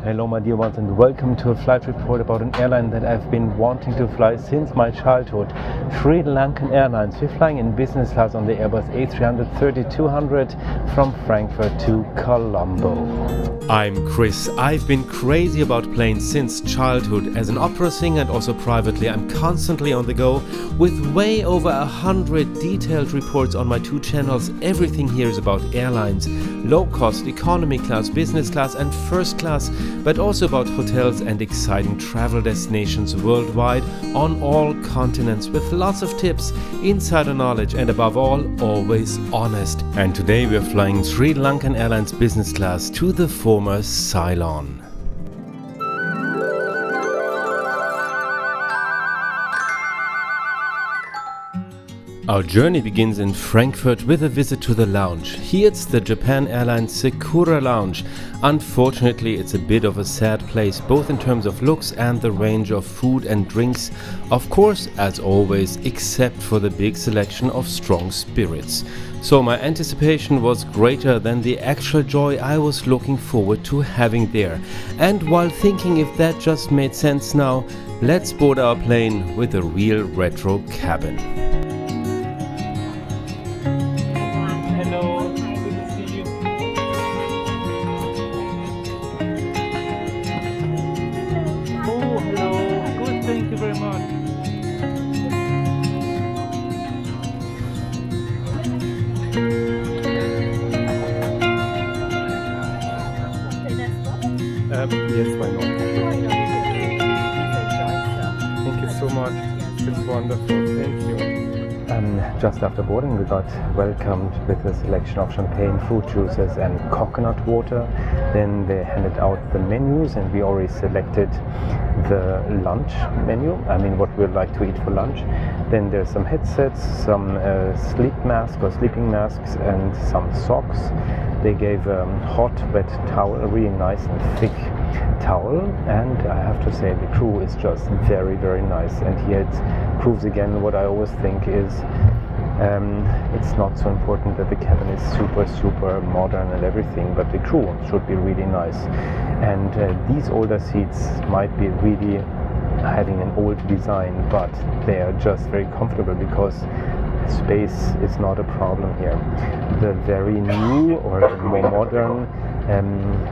Hello my dear ones and welcome to a flight report about an airline that I've been wanting to fly since my childhood. SriLankan Airlines. We're flying in business class on the Airbus A330-200 from Frankfurt to Colombo. I'm Chris. I've been crazy about planes since childhood. As an opera singer and also privately, I'm constantly on the go with way over 100 detailed reports on my two channels. Everything here is about airlines, low cost, economy class, business class and first class, but also about hotels and exciting travel destinations worldwide on all continents with lots of tips, insider knowledge and above all, always honest. And today we are flying SriLankan Airlines Business Class to the former Ceylon. Our journey begins in Frankfurt with a visit to the lounge. Here it's the Japan Airlines Sakura lounge. Unfortunately, it's a bit of a sad place, both in terms of looks and the range of food and drinks. Of course, as always, except for the big selection of strong spirits. So my anticipation was greater than the actual joy I was looking forward to having there. And while thinking if that just made sense now, let's board our plane with a real retro cabin. Yes, why not? Thank you so much. It's wonderful. Thank you. Just after boarding, we got welcomed with a selection of champagne, fruit juices, and coconut water. Then they handed out the menus, and we already selected the lunch menu. I mean, what we'd like to eat for lunch. Then there's some headsets, some sleep masks or sleeping masks, and some socks. They gave a hot, wet towel, a really nice and thick towel, and I have to say the crew is just very, very nice. And here it proves again what I always think is it's not so important that the cabin is super modern and everything, but the crew should be really nice. And these older seats might be really having an old design, but they are just very comfortable because space is not a problem here. The very new or more modern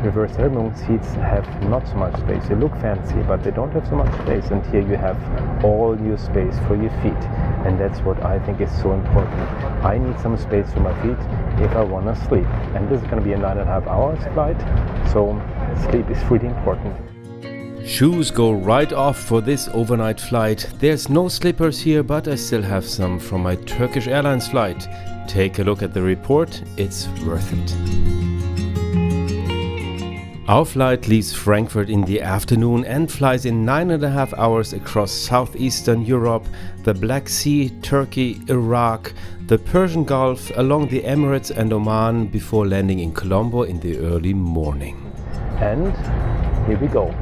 reverse elbow seats have not so much space. They look fancy, but they don't have so much space. And here you have all your space for your feet. And that's what I think is so important. I need some space for my feet if I want to sleep. And this is going to be a 9.5 hours flight. So sleep is really important. Shoes go right off for this overnight flight. There's no slippers here, but I still have some from my Turkish Airlines flight. Take a look at the report, it's worth it. Our flight leaves Frankfurt in the afternoon and flies in 9.5 hours across southeastern Europe, the Black Sea, Turkey, Iraq, the Persian Gulf, along the Emirates and Oman before landing in Colombo in the early morning. And here we go.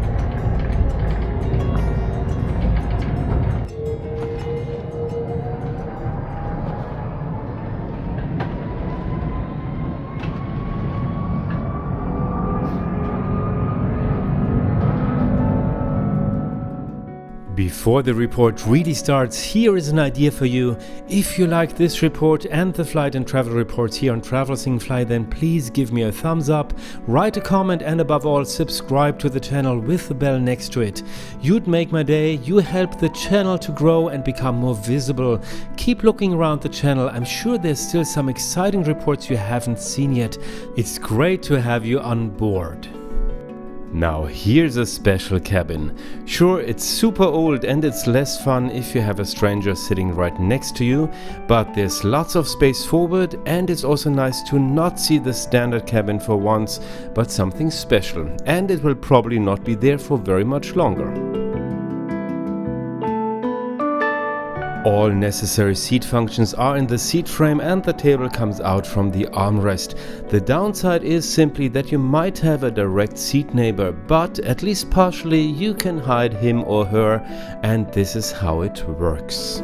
Before the report really starts, here is an idea for you. If you like this report and the flight and travel reports here on Travel Sing Fly, then please give me a thumbs up, write a comment and above all subscribe to the channel with the bell next to it. You'd make my day, you help the channel to grow and become more visible. Keep looking around the channel, I'm sure there's still some exciting reports you haven't seen yet. It's great to have you on board. Now here's a special cabin. Sure, it's super old and it's less fun if you have a stranger sitting right next to you, but there's lots of space forward and it's also nice to not see the standard cabin for once, but something special, and it will probably not be there for very much longer. All necessary seat functions are in the seat frame and the table comes out from the armrest. The downside is simply that you might have a direct seat neighbor, but at least partially you can hide him or her, and this is how it works.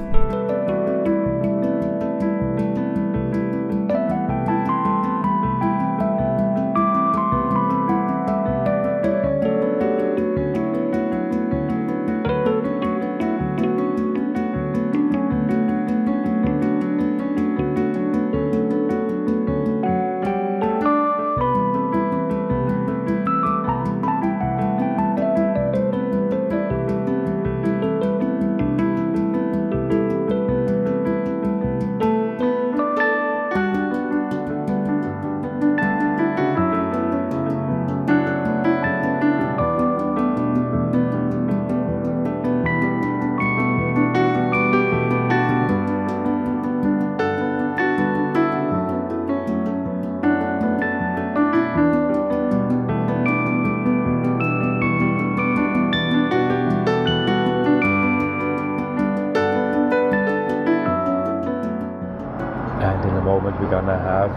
we're gonna have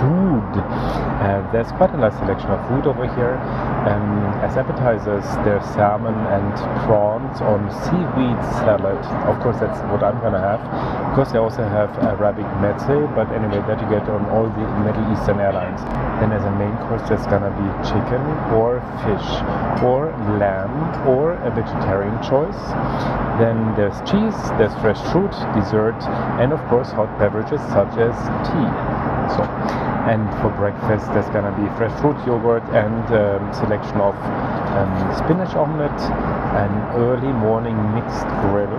food. There's quite a nice selection of food over here. As appetizers, there's salmon and prawns on seaweed salad. Of course, that's what I'm gonna have. Of course, they also have Arabic meze, but anyway, that you get on all the Middle Eastern airlines. Then as a main course, there's gonna be chicken or fish or lamb or a vegetarian choice. Then there's cheese, there's fresh fruit, dessert, and of course hot beverages such as tea. So, and for breakfast there's gonna be fresh fruit yogurt and selection of spinach omelette, an early morning mixed grill,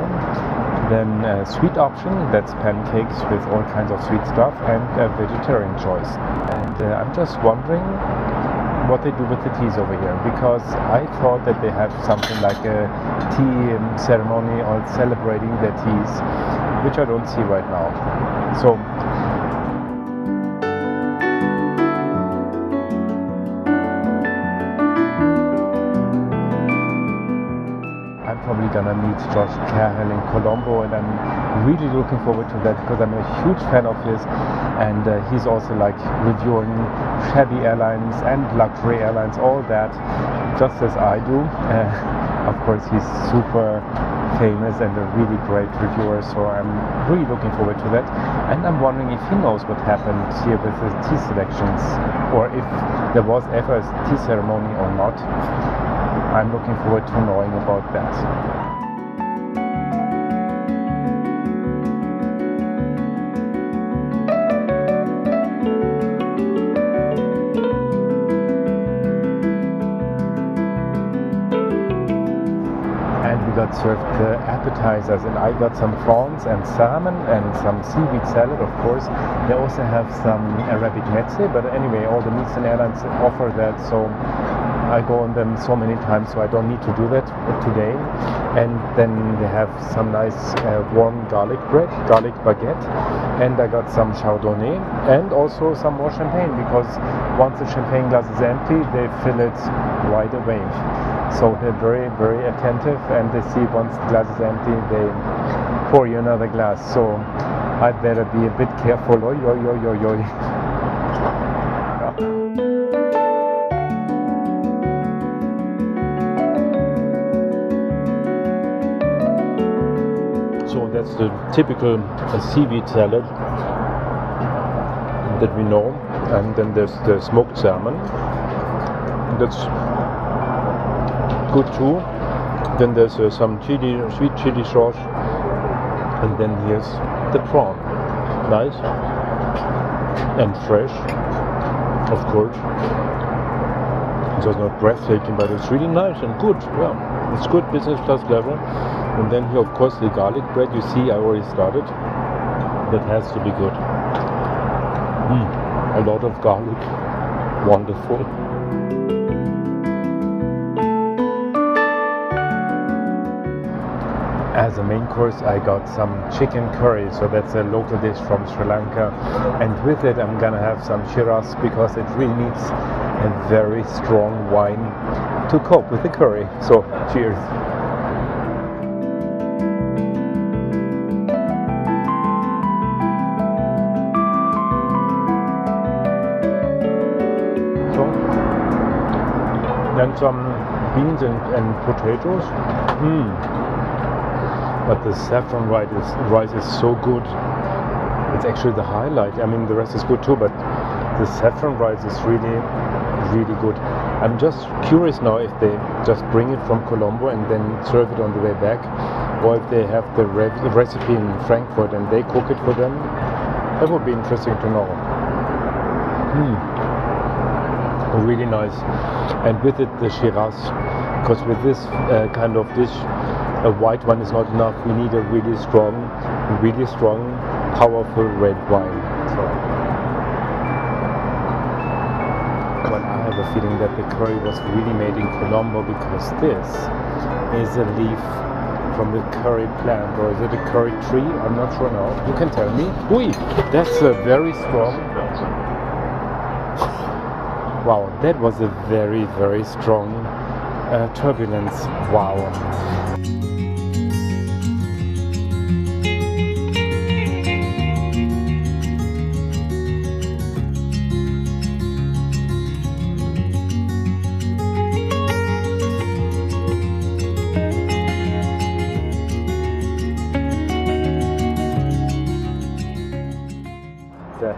then a sweet option, that's pancakes with all kinds of sweet stuff, and a vegetarian choice. And I'm just wondering what they do with the teas over here, because I thought that they have something like a tea ceremony or celebrating their teas, which I don't see right now. So I'm probably gonna meet Joshcahill in Colombo, and I'm really looking forward to that because I'm a huge fan of his, and he's also like reviewing shabby airlines and luxury airlines, all that, just as I do. Of course, he's super famous and a really great reviewer, so I'm really looking forward to that. And I'm wondering if he knows what happened here with the tea selections, or if there was ever a tea ceremony or not. I'm looking forward to knowing about that. Got served the appetizers, and I got some prawns and salmon and some seaweed salad, of course. They also have some Arabic meze, but anyway, all the Eastern airlines offer that, so I go on them so many times, so I don't need to do that today. And then they have some nice warm garlic bread, garlic baguette, and I got some chardonnay and also some more champagne, because once the champagne glass is empty, they fill it right away. So they're very, very attentive, and they see once the glass is empty, they pour you another glass. So I'd better be a bit careful. Oi, oi, oi, oi, oi. So that's the typical seaweed salad that we know, and then there's the smoked salmon. That's good too. Then there's some chili, sweet chili sauce, and then here's the prawn, nice and fresh, of course. It's just not breathtaking, but it's really nice and good. Yeah, it's good business class level. And then here, of course, the garlic bread. You see, I already started. That has to be good. A lot of garlic, wonderful. As a main course, I got some chicken curry, so that's a local dish from Sri Lanka, and with it I'm gonna have some shiraz, because it really needs a very strong wine to cope with the curry. So cheers. So then some beans and potatoes. But the saffron rice is so good. It's actually the highlight. I mean, the rest is good too, but the saffron rice is really, really good. I'm just curious now if they just bring it from Colombo and then serve it on the way back, or if they have the recipe in Frankfurt and they cook it for them. That would be interesting to know. Really nice. And with it, the shiraz, because with this kind of dish, a white one is not enough. We need a really strong, powerful red wine. So, well, I have a feeling that the curry was really made in Colombo, because this is a leaf from the curry plant, or is it a curry tree? I'm not sure now. You can tell me. Ui, that's a very strong. Wow, that was a very, very strong turbulence. Wow.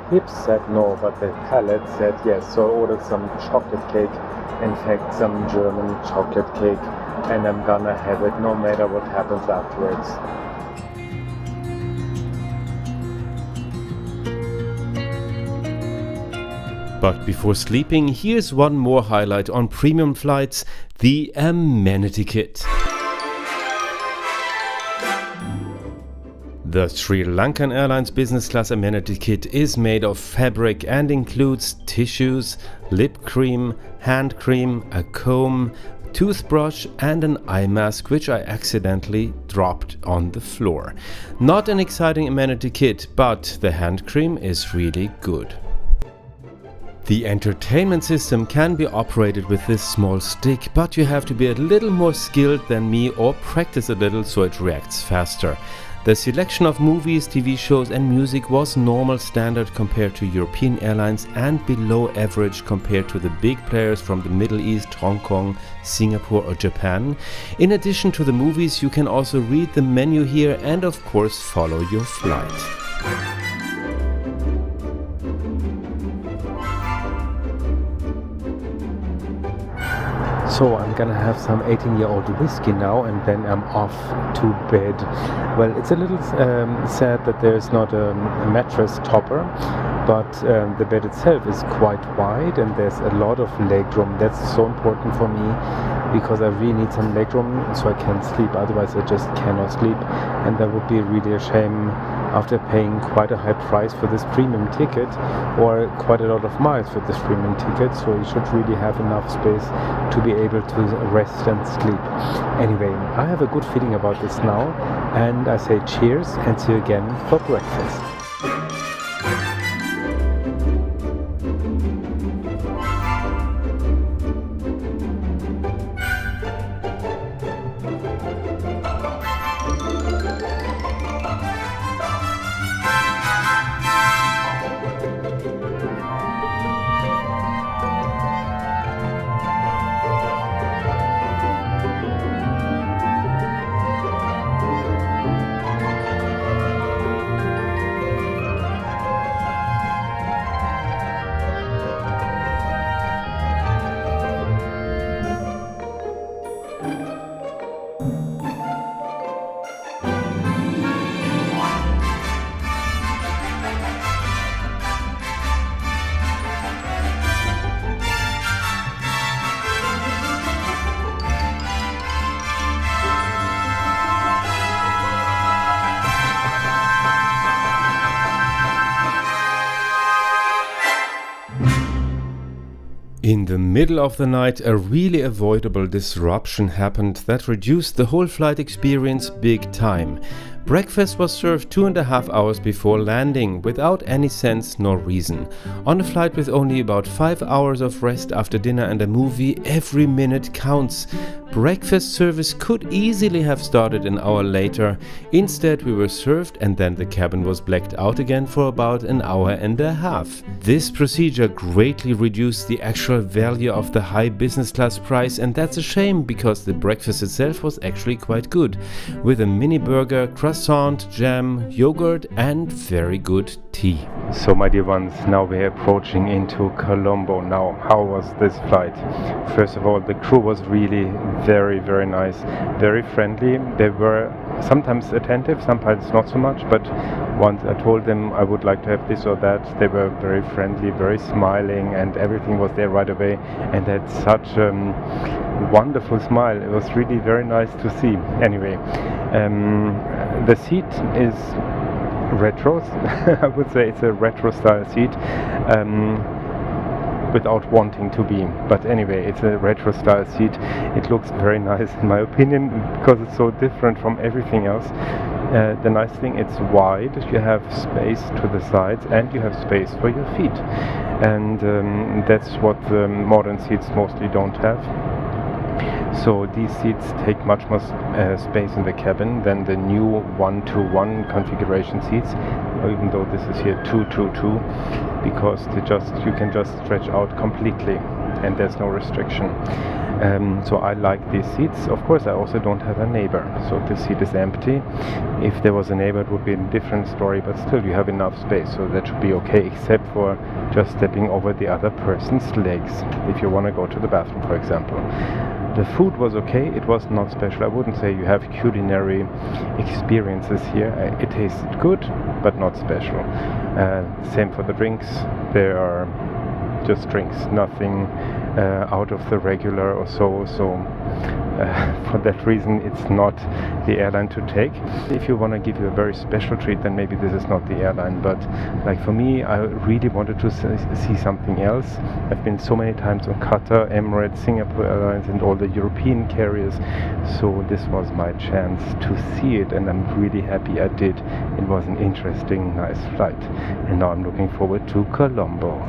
hips said no, but the palate said yes. So I ordered some chocolate cake, in fact some German chocolate cake, and I'm gonna have it no matter what happens afterwards. But before sleeping, here's one more highlight on premium flights, the Amenity kit. The SriLankan Airlines Business Class Amenity kit is made of fabric and includes tissues, lip cream, hand cream, a comb, toothbrush and an eye mask, which I accidentally dropped on the floor. Not an exciting amenity kit, but the hand cream is really good. The entertainment system can be operated with this small stick, but you have to be a little more skilled than me or practice a little so it reacts faster. The selection of movies, TV shows and music was normal standard compared to European airlines and below average compared to the big players from the Middle East, Hong Kong, Singapore or Japan. In addition to the movies, you can also read the menu here and of course follow your flight. So I'm gonna have some 18-year-old whiskey now and then I'm off to bed. Well, it's a little sad that there's not a mattress topper, but the bed itself is quite wide and there's a lot of legroom. That's so important for me because I really need some legroom so I can sleep, otherwise I just cannot sleep, and that would be really a shame after paying quite a high price for this premium ticket or quite a lot of miles for this premium ticket. So you should really have enough space to be able to rest and sleep. Anyway, I have a good feeling about this now and I say cheers and see you again for breakfast. In the middle of the night, a really avoidable disruption happened that reduced the whole flight experience big time. Breakfast was served 2.5 hours before landing, without any sense nor reason. On a flight with only about 5 hours of rest after dinner and a movie, every minute counts. Breakfast service could easily have started an hour later. Instead, we were served and then the cabin was blacked out again for about an hour and a half. This procedure greatly reduced the actual value of the high business class price, and that's a shame because the breakfast itself was actually quite good, with a mini burger, croissant, jam, yogurt and very good tea. So my dear ones, now we're approaching into Colombo. Now, how was this flight? First of all, the crew was really very, very nice, very friendly. They were sometimes attentive, sometimes not so much, but once I told them I would like to have this or that, they were very friendly, very smiling, and everything was there right away, and they had such a wonderful smile. It was really very nice to see. Anyway, the seat is retro. I would say it's a retro style seat, without wanting to be, but anyway, it's a retro style seat. It looks very nice in my opinion because it's so different from everything else. The nice thing, it's wide, you have space to the sides and you have space for your feet, and that's what the modern seats mostly don't have. So these seats take much more space in the cabin than the new 1-to-1 configuration seats, even though this is here 2-to-2, because you can just stretch out completely and there's no restriction. So I like these seats. Of course, I also don't have a neighbor, so this seat is empty. If there was a neighbor, it would be a different story, but still you have enough space, so that should be okay, except for just stepping over the other person's legs if you want to go to the bathroom, for example. The food was okay, it was not special. I wouldn't say you have culinary experiences here. It tasted good, but not special. Same for the drinks. There are just drinks, nothing out of the regular or so. For that reason, it's not the airline to take. If you want to give you a very special treat, then maybe this is not the airline. But like for me, I really wanted to see something else. I've been so many times on Qatar, Emirates, Singapore Airlines, and all the European carriers. So this was my chance to see it, and I'm really happy I did. It was an interesting, nice flight, and now I'm looking forward to Colombo.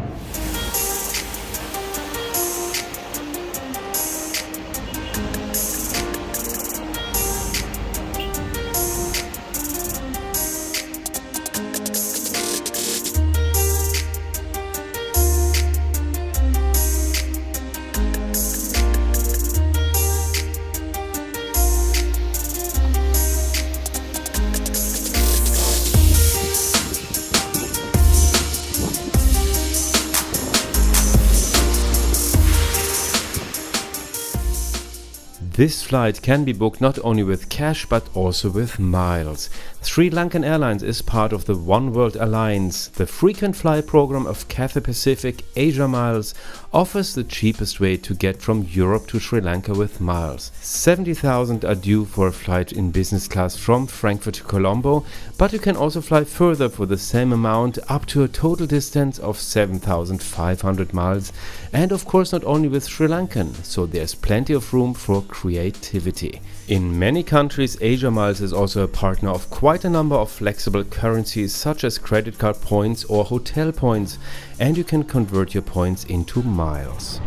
This flight can be booked not only with cash but also with miles. SriLankan Airlines is part of the One World Alliance. The frequent flyer program of Cathay Pacific Asia Miles offers the cheapest way to get from Europe to Sri Lanka with miles. 70,000 are due for a flight in business class from Frankfurt to Colombo, but you can also fly further for the same amount, up to a total distance of 7,500 miles, and of course not only with Sri Lankan, so there's plenty of room for creativity. In many countries, Asia Miles is also a partner of quite a number of flexible currencies such as credit card points or hotel points, and you can convert your points into miles.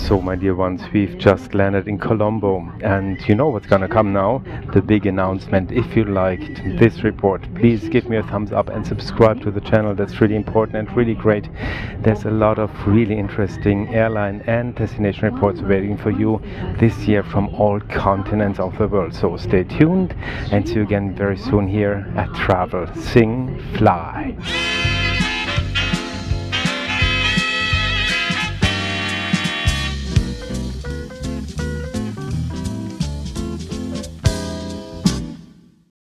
So my dear ones, we've just landed in Colombo, and you know what's gonna come now? The big announcement. If you liked this report, please give me a thumbs up and subscribe to the channel. That's really important and really great. There's a lot of really interesting airline and destination reports waiting for you this year from all continents of the world. So stay tuned and see you again very soon here at Travel, Sing, Fly.